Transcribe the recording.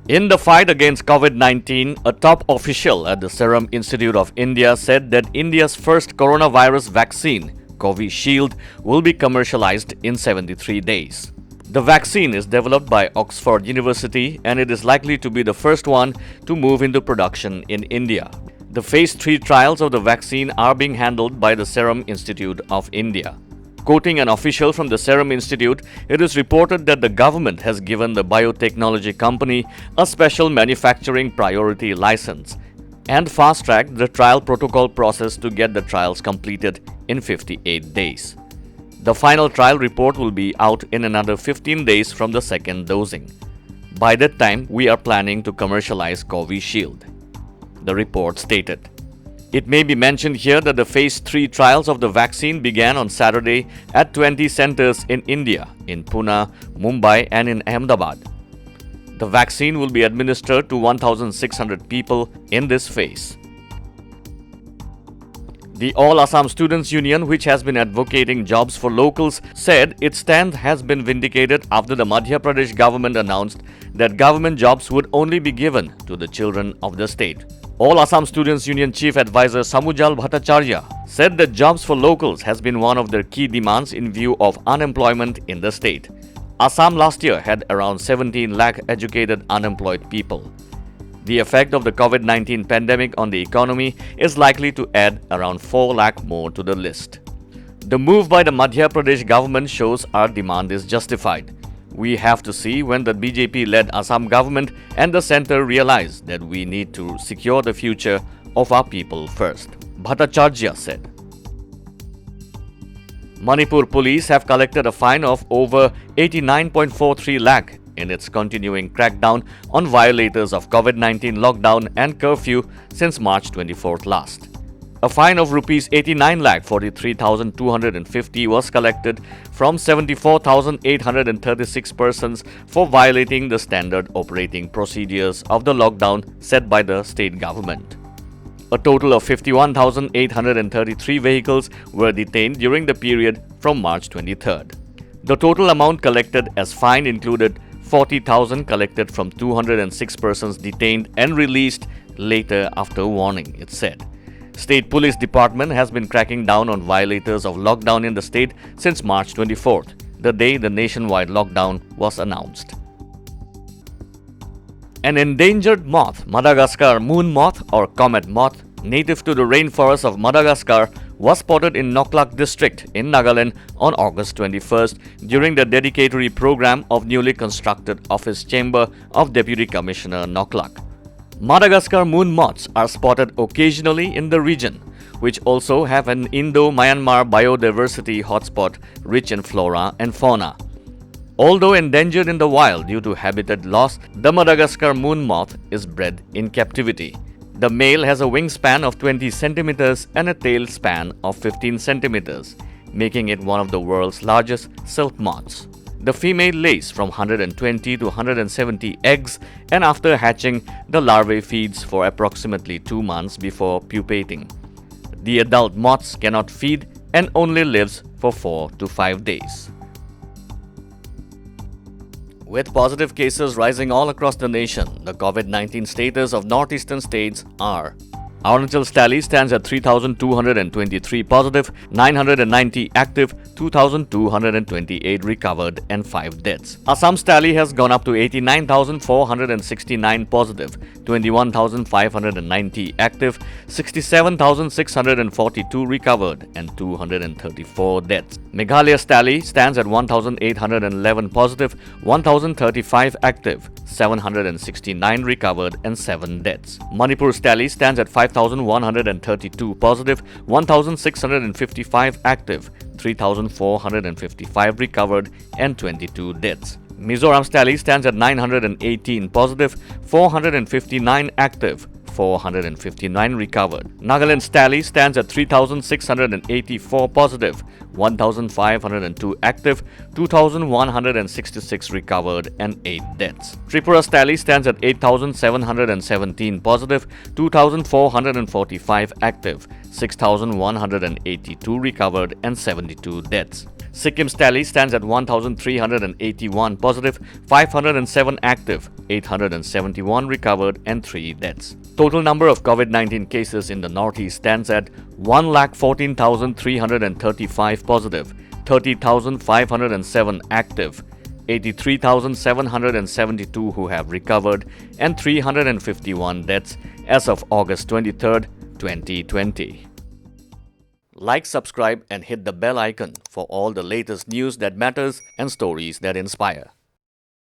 In the fight against COVID-19, a top official at the Serum Institute of India said that India's first coronavirus vaccine, Covishield, will be commercialized in 73 days. The vaccine is developed by Oxford University and it is likely to be the first one to move into production in India. The Phase 3 trials of the vaccine are being handled by the Serum Institute of India. Quoting an official from the Serum Institute, it is reported that the government has given the biotechnology company a special manufacturing priority license and fast-tracked the trial protocol process to get the trials completed in 58 days. The final trial report will be out in another 15 days from the second dosing. By that time, we are planning to commercialize Covishield, the report stated. It may be mentioned here that the Phase 3 trials of the vaccine began on Saturday at 20 centers in India, in Pune, Mumbai and in Ahmedabad. The vaccine will be administered to 1,600 people in this phase. The All Assam Students Union, which has been advocating jobs for locals, said its stand has been vindicated after the Madhya Pradesh government announced that government jobs would only be given to the children of the state. All Assam Students Union Chief Advisor Samujal Bhattacharya said that jobs for locals has been one of their key demands in view of unemployment in the state. Assam last year had around 17 lakh educated unemployed people. The effect of the COVID-19 pandemic on the economy is likely to add around 4 lakh more to the list. The move by the Madhya Pradesh government shows our demand is justified. We have to see when the BJP-led Assam government and the centre realize that we need to secure the future of our people first, Bhattacharya said. Manipur police have collected a fine of over 89.43 lakh in its continuing crackdown on violators of COVID-19 lockdown and curfew since March 24th last. A fine of Rs 89,43,250 was collected from 74,836 persons for violating the standard operating procedures of the lockdown set by the state government. A total of 51,833 vehicles were detained during the period from March 23rd. The total amount collected as fine included 40,000 collected from 206 persons detained and released later after warning, it said. State Police Department has been cracking down on violators of lockdown in the state since March 24th, the day the nationwide lockdown was announced. An endangered moth, Madagascar moon moth or comet moth, native to the rainforests of Madagascar, was spotted in Nagaland district in Nagaland on August 21st during the dedicatory program of newly constructed office chamber of Deputy Commissioner Nagaland. Madagascar moon moths are spotted occasionally in the region, which also have an Indo-Myanmar biodiversity hotspot rich in flora and fauna. Although endangered in the wild due to habitat loss, the Madagascar moon moth is bred in captivity. The male has a wingspan of 20 centimeters and a tail span of 15 centimeters, making it one of the world's largest silk moths. The female lays from 120 to 170 eggs and after hatching, the larvae feeds for approximately 2 months before pupating. The adult moths cannot feed and only lives for 4 to 5 days. With positive cases rising all across the nation, the COVID-19 status of northeastern states are: Arunachal's tally stands at 3,223 positive, 990 active, 2,228 recovered and 5 deaths. Assam's tally has gone up to 89,469 positive, 21,590 active, 67,642 recovered and 234 deaths. Meghalaya's tally stands at 1,811 positive, 1,035 active, 769 recovered and 7 deaths. Manipur's tally stands at 5,132 positive, 1,655 active, 3,455 recovered and 22 deaths. Mizoram's tally stands at 918 positive, 459 active, 459 recovered. Nagaland's tally stands at 3,684 positive, 1,502 active, 2,166 recovered and 8 deaths. Tripura's tally stands at 8,717 positive, 2,445 active, 6,182 recovered and 72 deaths. Sikkim's tally stands at 1,381 positive, 507 active, 871 recovered and 3 deaths. Total number of COVID-19 cases in the Northeast stands at 1,14,335 positive, 30,507 active, 83,772 who have recovered, and 351 deaths as of August 23, 2020. Like, subscribe, and hit the bell icon for all the latest news that matters and stories that inspire.